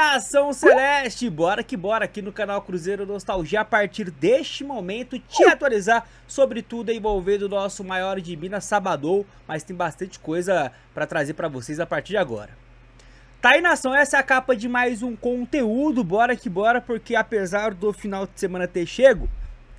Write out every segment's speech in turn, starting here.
Nação Celeste, bora que bora aqui no canal Cruzeiro Nostalgia a partir deste momento te atualizar sobre tudo envolvendo o nosso maior de Minas Sabadão, mas tem bastante coisa pra trazer pra vocês a partir de agora. Tá aí, nação, essa é a capa de mais um conteúdo, bora que bora, porque apesar do final de semana ter chego,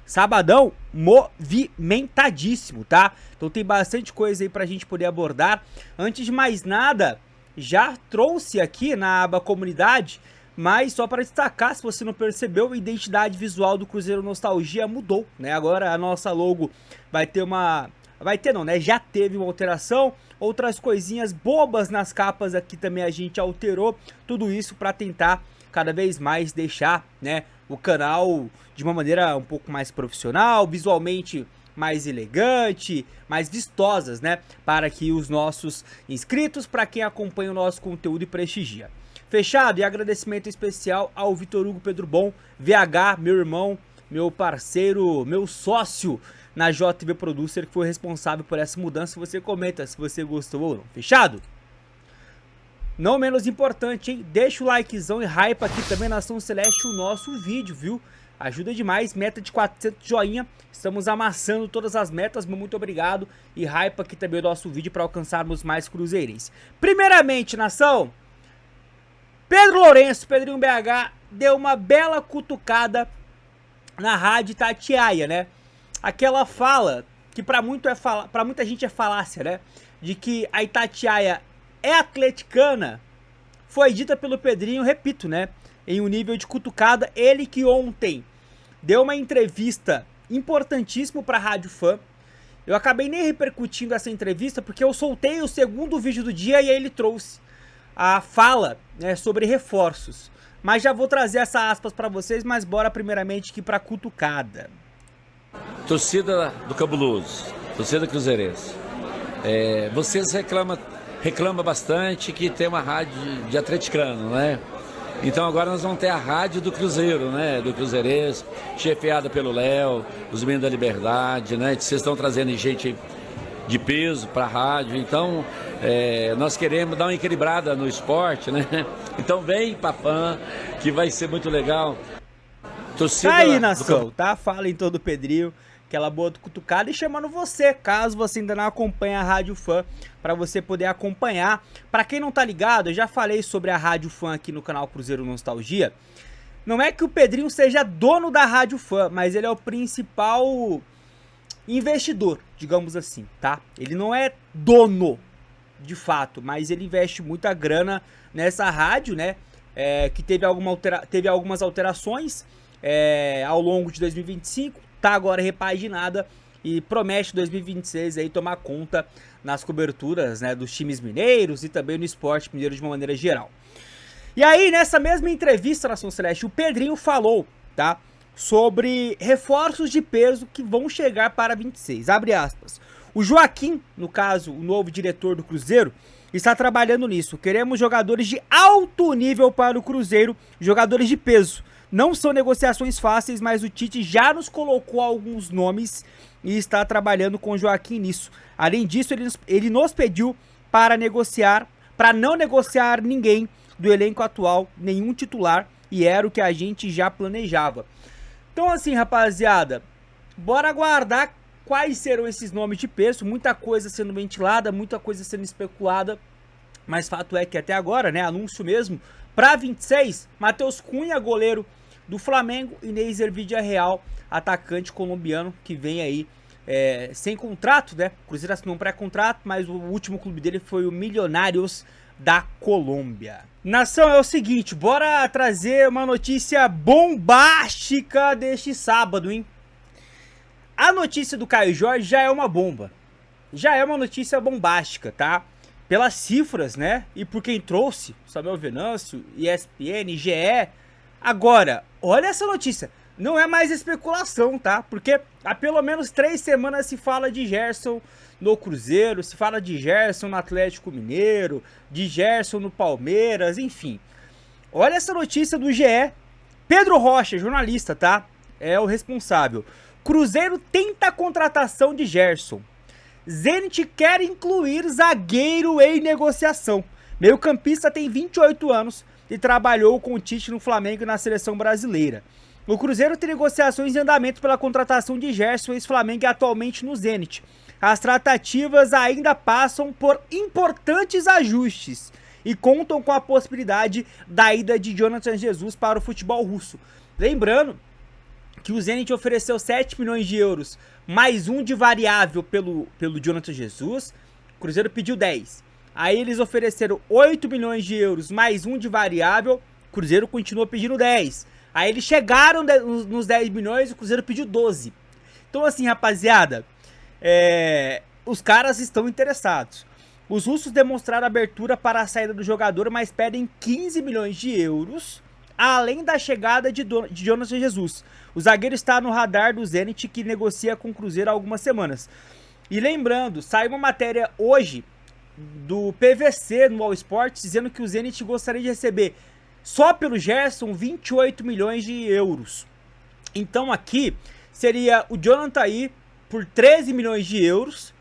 sabadão movimentadíssimo, tá? Então tem bastante coisa aí pra gente poder abordar. Antes de mais nada, já trouxe aqui na aba comunidade, mas só para destacar, se você não percebeu, a identidade visual do Cruzeiro Nostalgia mudou, né? Agora a nossa logo vai ter uma... vai ter não, né? Já teve uma alteração, outras coisinhas bobas nas capas aqui também a gente alterou, tudo isso para tentar cada vez mais deixar, né, o canal de uma maneira um pouco mais profissional, visualmente mais elegante, mais vistosas, né, para que os nossos inscritos, para quem acompanha o nosso conteúdo e prestigia. Fechado? E agradecimento especial ao Vitor Hugo Pedro Bom, VH, meu irmão, meu parceiro, meu sócio na JV Producer, que foi responsável por essa mudança. Você comenta se você gostou ou não. Fechado? Não menos importante, hein? Deixa o likezão e hype aqui também, Nação Celeste, o nosso vídeo, viu? Ajuda demais, meta de 400 joinha, estamos amassando todas as metas, muito obrigado. E hype aqui também o nosso vídeo para alcançarmos mais cruzeirenses. Primeiramente, nação, Pedro Lourenço, Pedrinho BH, deu uma bela cutucada na rádio Itatiaia, né? Aquela fala que para muita gente é falácia, né? De que a Itatiaia é atleticana, foi dita pelo Pedrinho, repito, né? Em um nível de cutucada, ele que ontem deu uma entrevista importantíssima para a Rádio Fã. Eu acabei nem repercutindo essa entrevista porque eu soltei o segundo vídeo do dia e aí ele trouxe a fala, né, sobre reforços. Mas já vou trazer essas aspas para vocês, mas bora primeiramente aqui para cutucada. Torcida do Cabuloso, torcida cruzeirense, vocês reclamam bastante que tem uma rádio de atleticano, né? Então agora nós vamos ter a rádio do Cruzeiro, né? Do Cruzeirense, chefiada pelo Léo, os meninos da Liberdade, né? Vocês estão trazendo gente de peso para a rádio, então nós queremos dar uma equilibrada no esporte, né? Então vem Papã, que vai ser muito legal. Torcida tá aí, nação, tá? Fala em todo o Pedrinho, aquela boa cutucada, e chamando você, caso você ainda não acompanha a Rádio Fã, para você poder acompanhar. Para quem não tá ligado, eu já falei sobre a Rádio Fã aqui no canal Cruzeiro Nostalgia. Não é que o Pedrinho seja dono da Rádio Fã, mas ele é o principal investidor, digamos assim, tá? Ele não é dono, de fato, mas ele investe muita grana nessa rádio, né? Que teve algumas alterações ao longo de 2025, tá agora repaginada e promete 2026 aí tomar conta nas coberturas, né, dos times mineiros e também no esporte mineiro de uma maneira geral. E aí, nessa mesma entrevista, Nação Celeste, o Pedrinho falou, tá, sobre reforços de peso que vão chegar para 26, abre aspas. O Joaquim, no caso, o novo diretor do Cruzeiro, está trabalhando nisso. Queremos jogadores de alto nível para o Cruzeiro, jogadores de peso. Não são negociações fáceis, mas o Tite já nos colocou alguns nomes e está trabalhando com o Joaquim nisso. Além disso, ele nos pediu para não negociar ninguém do elenco atual, nenhum titular, e era o que a gente já planejava. Então assim, rapaziada, bora aguardar quais serão esses nomes de peso, muita coisa sendo ventilada, muita coisa sendo especulada, mas fato é que até agora, né, anúncio mesmo, para 26, Matheus Cunha, goleiro do Flamengo, e Neiser Villarreal, atacante colombiano, que vem aí sem contrato, né? O Cruzeiro assinou um pré-contrato, mas o último clube dele foi o Milionários da Colômbia. Nação, é o seguinte, bora trazer uma notícia bombástica deste sábado, hein? A notícia do Caio Jorge já é uma bomba, já é uma notícia bombástica, tá? Pelas cifras, né? E por quem trouxe, Samuel Venâncio, ESPN, GE. Agora, olha essa notícia, não é mais especulação, tá? Porque há pelo menos 3 semanas se fala de Gerson no Cruzeiro, se fala de Gerson no Atlético Mineiro, de Gerson no Palmeiras, enfim. Olha essa notícia do GE, Pedro Rocha, jornalista, tá? É o responsável. Cruzeiro tenta a contratação de Gerson. Zenit quer incluir zagueiro em negociação. Meio-campista tem 28 anos e trabalhou com o Tite no Flamengo e na seleção brasileira. O Cruzeiro tem negociações em andamento pela contratação de Gerson, ex-Flamengo, e atualmente no Zenit. As tratativas ainda passam por importantes ajustes e contam com a possibilidade da ida de Jonathan Jesus para o futebol russo. Lembrando que o Zenit ofereceu 7 milhões de euros mais um de variável pelo Jonathan Jesus. O Cruzeiro pediu 10. Aí eles ofereceram 8 milhões de euros mais um de variável. O Cruzeiro continuou pedindo 10. Aí eles chegaram nos 10 milhões, o Cruzeiro pediu 12. Então assim, rapaziada, os caras estão interessados. Os russos demonstraram abertura para a saída do jogador, mas pedem 15 milhões de euros, além da chegada de Jonathan Jesus. O zagueiro está no radar do Zenit, que negocia com o Cruzeiro há algumas semanas. E lembrando, saiu uma matéria hoje do PVC no All Sports, dizendo que o Zenit gostaria de receber só pelo Gerson 28 milhões de euros. Então aqui seria o Jonathan aí por 13 milhões de euros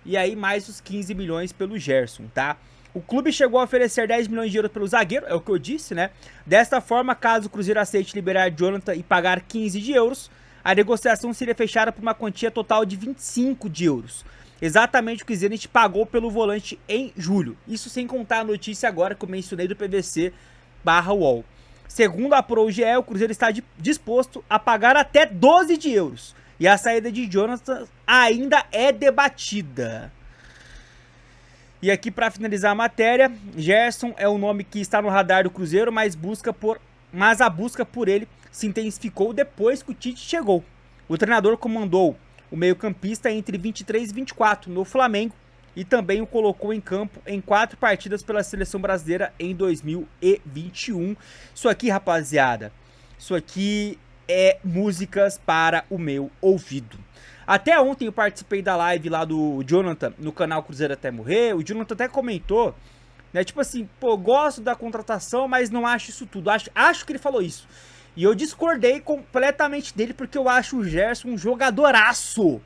e aí mais os 15 milhões pelo Gerson, tá? O clube chegou a oferecer 10 milhões de euros pelo zagueiro, é o que eu disse, né? Desta forma, caso o Cruzeiro aceite liberar Jonathan e pagar 15 de euros, a negociação seria fechada por uma quantia total de 25 de euros. Exatamente o que o Zenit pagou pelo volante em julho. Isso sem contar a notícia agora que eu mencionei do PVC/UOL. Segundo a ProGE, o Cruzeiro está disposto a pagar até 12 de euros. E a saída de Jonathan ainda é debatida. E aqui para finalizar a matéria, Gerson é o nome que está no radar do Cruzeiro, mas a busca por ele se intensificou depois que o Tite chegou. O treinador comandou o meio-campista entre 23 e 24 no Flamengo e também o colocou em campo em 4 partidas pela seleção brasileira em 2021. Isso aqui, rapaziada, isso aqui é músicas para o meu ouvido. Até ontem eu participei da live lá do Jonathan no canal Cruzeiro Até Morrer. O Jonathan até comentou, né, tipo assim, pô, gosto da contratação, mas não acho isso tudo. Acho que ele falou isso. E eu discordei completamente dele, porque eu acho o Gerson um jogadoraço.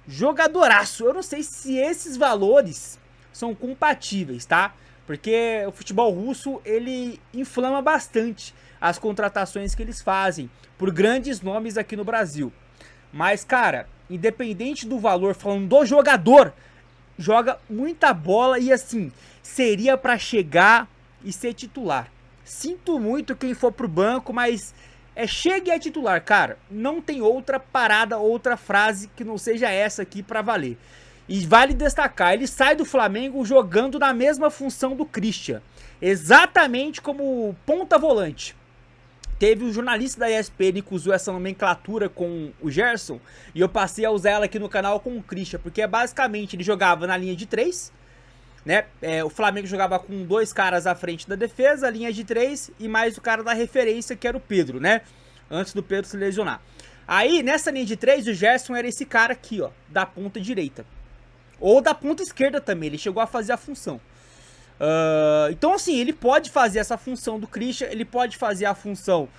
Jogadoraço. Eu não sei se esses valores são compatíveis, tá? Porque o futebol russo, ele inflama bastante as contratações que eles fazem por grandes nomes aqui no Brasil. Mas, cara, independente do valor, falando do jogador, joga muita bola e, assim, seria pra chegar e ser titular. Sinto muito quem for pro banco, mas chegue a titular, cara. Não tem outra parada, outra frase que não seja essa aqui pra valer. E vale destacar, ele sai do Flamengo jogando na mesma função do Christian. Exatamente como ponta volante. Teve um jornalista da ESPN que usou essa nomenclatura com o Gerson, e eu passei a usar ela aqui no canal com o Christian, porque basicamente ele jogava na linha de 3, né? O Flamengo jogava com 2 caras à frente da defesa, linha de 3, e mais o cara da referência, que era o Pedro, né? Antes do Pedro se lesionar. Aí, nessa linha de 3, o Gerson era esse cara aqui, ó, da ponta direita. Ou da ponta esquerda também, ele chegou a fazer a função. Então assim, ele pode fazer essa função do Christian, ele pode fazer a função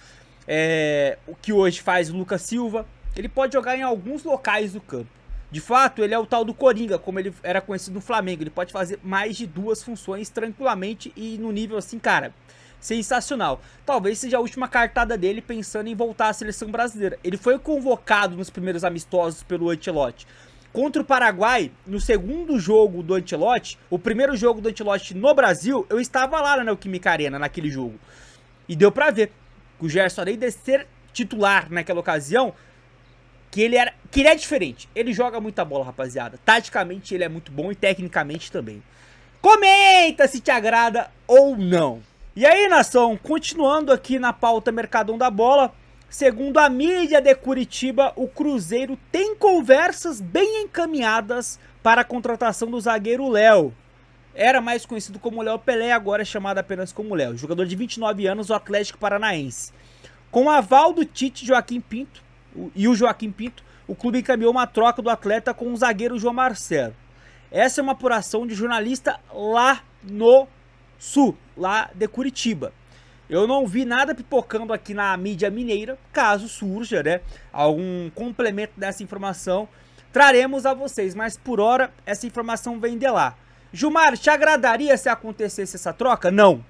o que hoje faz o Lucas Silva, ele pode jogar em alguns locais do campo. De fato, ele é o tal do Coringa, como ele era conhecido no Flamengo, ele pode fazer mais de 2 funções tranquilamente e no nível assim, cara, sensacional. Talvez seja a última cartada dele pensando em voltar à seleção brasileira. Ele foi convocado nos primeiros amistosos pelo Ancelotti. Contra o Paraguai, no segundo jogo do Ancelotti, o primeiro jogo do Ancelotti no Brasil, eu estava lá na Neoquímica Arena, naquele jogo. E deu pra ver que o Gerson, além de ser titular naquela ocasião, que ele é diferente. Ele joga muita bola, rapaziada. Taticamente ele é muito bom e tecnicamente também. Comenta se te agrada ou não. E aí, nação, continuando aqui na pauta Mercadão da Bola, segundo a mídia de Curitiba, o Cruzeiro tem conversas bem encaminhadas para a contratação do zagueiro Léo. Era mais conhecido como Léo Pelé, agora é chamado apenas como Léo. Jogador de 29 anos, do Atlético Paranaense. Com o aval do Tite Joaquim Pinto, o clube encaminhou uma troca do atleta com o zagueiro João Marcelo. Essa é uma apuração de jornalista lá no Sul, lá de Curitiba. Eu não vi nada pipocando aqui na mídia mineira. Caso surja, né, algum complemento dessa informação, traremos a vocês. Mas por hora, essa informação vem de lá. Gilmar, te agradaria se acontecesse essa troca? Não.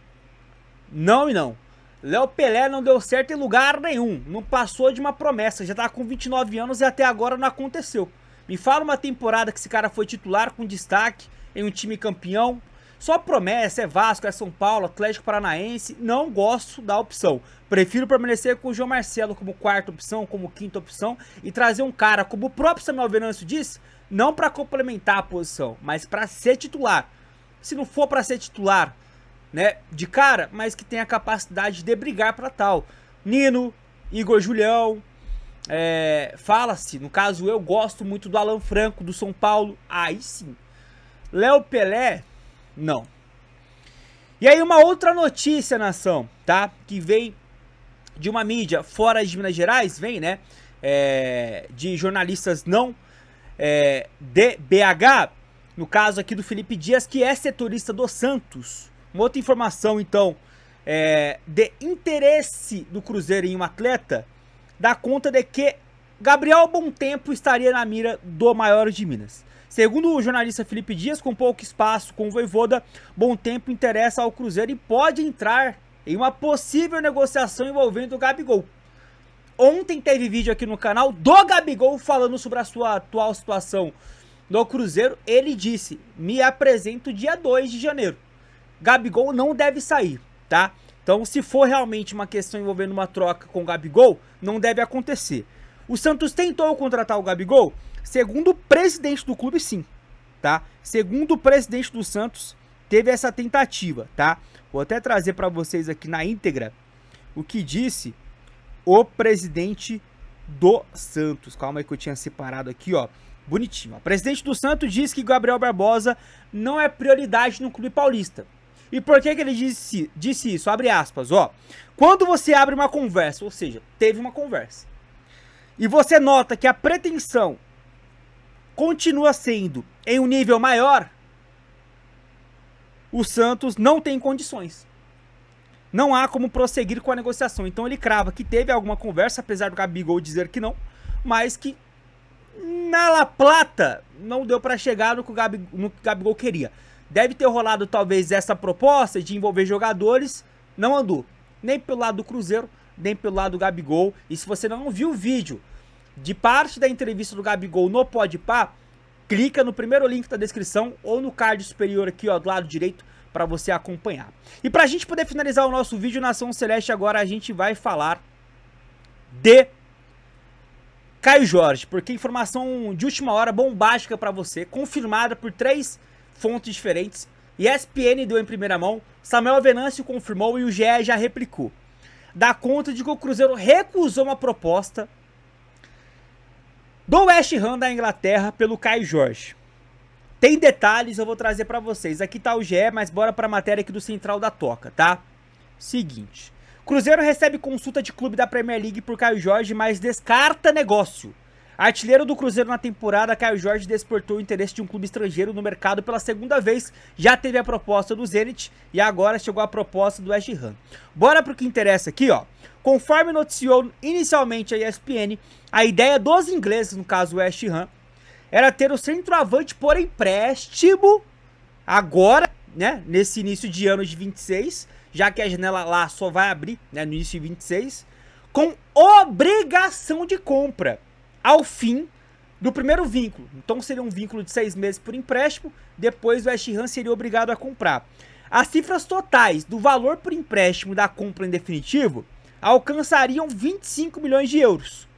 Não e não. Léo Pelé não deu certo em lugar nenhum. Não passou de uma promessa. Já tá com 29 anos e até agora não aconteceu. Me fala uma temporada que esse cara foi titular com destaque em um time campeão. Só promessa, é Vasco, é São Paulo, Atlético Paranaense. Não gosto da opção. Prefiro permanecer com o João Marcelo como quarta opção, como quinta opção. E trazer um cara, como o próprio Samuel Venâncio disse, não para complementar a posição, mas para ser titular. Se não for para ser titular, né, de cara, mas que tenha a capacidade de brigar para tal. Nino, Igor Julião, fala-se, no caso eu gosto muito do Alan Franco, do São Paulo, aí sim. Léo Pelé, não. E aí uma outra notícia, nação, tá, que vem de uma mídia fora de Minas Gerais, vem, né, de jornalistas não de BH, no caso aqui do Felipe Dias, que é setorista do Santos. Uma outra informação, então, de interesse do Cruzeiro em um atleta, dá conta de que Gabriel Bontempo estaria na mira do maior de Minas. Segundo o jornalista Felipe Dias, com pouco espaço com o Vojvoda, Bontempo interessa ao Cruzeiro e pode entrar em uma possível negociação envolvendo o Gabigol. Ontem teve vídeo aqui no canal do Gabigol falando sobre a sua atual situação no Cruzeiro. Ele disse: me apresento dia 2 de janeiro. Gabigol não deve sair, tá? Então, se for realmente uma questão envolvendo uma troca com o Gabigol, não deve acontecer. O Santos tentou contratar o Gabigol? Segundo o presidente do clube, sim, tá? Segundo o presidente do Santos, teve essa tentativa, tá? Vou até trazer para vocês aqui na íntegra o que disse o presidente do Santos. Calma aí que eu tinha separado aqui, ó. Bonitinho. O presidente do Santos disse que Gabriel Barbosa não é prioridade no clube paulista. E por que ele disse isso? Abre aspas, ó. Quando você abre uma conversa, ou seja, teve uma conversa, e você nota que a pretensão continua sendo em um nível maior, o Santos não tem condições. Não há como prosseguir com a negociação. Então ele crava que teve alguma conversa, apesar do Gabigol dizer que não, mas que na La Plata não deu para chegar no que o Gabigol queria. Deve ter rolado talvez essa proposta de envolver jogadores, não andou. Nem pelo lado do Cruzeiro, nem pelo lado do Gabigol. E se você não viu o vídeo de parte da entrevista do Gabigol no Podpah, clica no primeiro link da descrição ou no card superior aqui, ó, do lado direito, para você acompanhar. E pra gente poder finalizar o nosso vídeo Nação Celeste, agora a gente vai falar de Caio Jorge, porque informação de última hora bombástica para você, confirmada por 3 fontes diferentes. ESPN deu em primeira mão, Samuel Venâncio confirmou e o GE já replicou. Dá conta de que o Cruzeiro recusou uma proposta do West Ham da Inglaterra pelo Caio Jorge. Tem detalhes, eu vou trazer pra vocês. Aqui tá o GE, mas bora pra matéria aqui do Central da Toca, tá? Seguinte. Cruzeiro recebe consulta de clube da Premier League por Caio Jorge, mas descarta negócio. Artilheiro do Cruzeiro na temporada, Caio Jorge despertou o interesse de um clube estrangeiro no mercado pela segunda vez. Já teve a proposta do Zenit e agora chegou a proposta do West Ham. Bora pro que interessa aqui, ó. Conforme noticiou inicialmente a ESPN, a ideia dos ingleses, no caso o West Ham, era ter o centroavante por empréstimo agora, né, nesse início de ano de 26, já que a janela lá só vai abrir, né, no início de 26, com obrigação de compra ao fim do primeiro vínculo. Então seria um vínculo de 6 meses por empréstimo, depois o West Ham seria obrigado a comprar. As cifras totais do valor por empréstimo da compra em definitivo alcançariam 25 milhões de euros.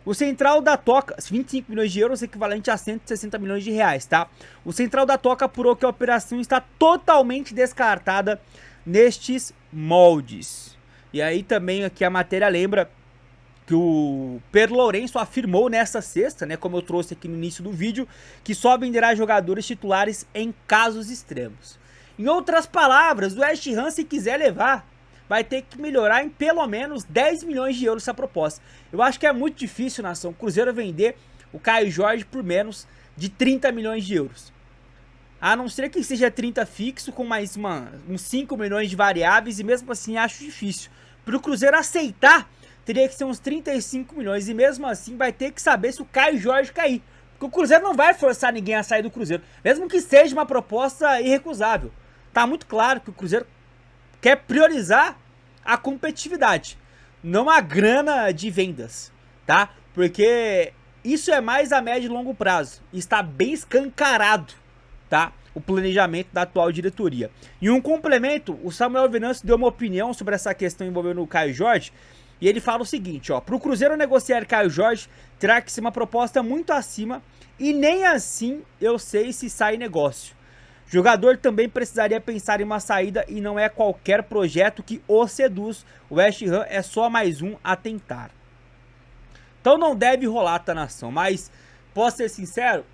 O Central da Toca, 25 milhões de euros, equivalente a 160 milhões de reais, tá? O Central da Toca apurou que a operação está totalmente descartada nestes moldes. E aí também aqui a matéria lembra que o Pedro Lourenço afirmou nessa sexta, né, como eu trouxe aqui no início do vídeo, que só venderá jogadores titulares em casos extremos. Em outras palavras, o West Ham, se quiser levar, vai ter que melhorar em pelo menos 10 milhões de euros essa proposta. Eu acho que é muito difícil, nação, o Cruzeiro vender o Caio Jorge por menos de 30 milhões de euros. A não ser que seja 30 fixo com mais uns 5 milhões de variáveis, e mesmo assim acho difícil. Para o Cruzeiro aceitar, teria que ser uns 35 milhões, e mesmo assim vai ter que saber se o Caio Jorge cair. Porque o Cruzeiro não vai forçar ninguém a sair do Cruzeiro, mesmo que seja uma proposta irrecusável. Tá muito claro que o Cruzeiro quer priorizar a competitividade, não a grana de vendas, tá? Porque isso é mais a médio e longo prazo. Está bem escancarado, tá? O planejamento da atual diretoria. E um complemento, o Samuel Venâncio deu uma opinião sobre essa questão envolvendo o Caio Jorge. E ele fala o seguinte, ó. Para o Cruzeiro negociar Caio Jorge, terá que ser uma proposta muito acima. E nem assim eu sei se sai negócio. Jogador também precisaria pensar em uma saída e não é qualquer projeto que o seduz. O West Ham é só mais um a tentar. Então não deve rolar, tá, nação? Mas, posso ser sincero,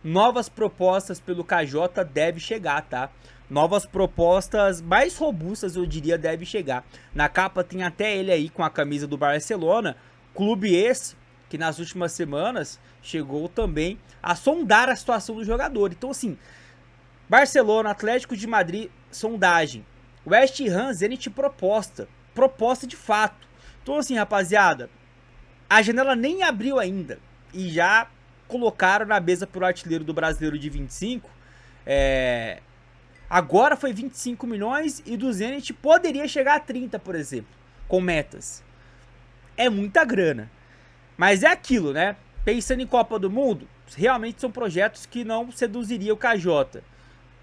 novas propostas pelo KJ deve chegar, tá? Novas propostas mais robustas, eu diria, deve chegar. Na capa tem até ele aí com a camisa do Barcelona. Clube esse que nas últimas semanas chegou também a sondar a situação do jogador. Então assim, Barcelona, Atlético de Madrid, sondagem. West Ham, Zenit, proposta. Proposta de fato. Então assim, rapaziada, a janela nem abriu ainda e já colocaram na mesa pro artilheiro do Brasileiro de 25. Agora foi 25 milhões e do Zenit poderia chegar a 30, por exemplo, com metas. É muita grana. Mas é aquilo, né? Pensando em Copa do Mundo, realmente são projetos que não seduziriam o KJ.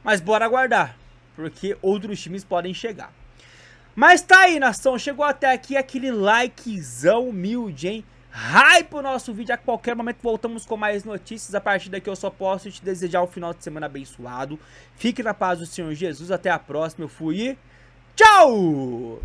Mas bora aguardar, porque outros times podem chegar. Mas tá aí, nação, chegou até aqui aquele likezão humilde, hein? Hype o nosso vídeo, a qualquer momento voltamos com mais notícias. A partir daqui eu só posso te desejar um final de semana abençoado. Fique na paz do Senhor Jesus, até a próxima, eu fui e tchau!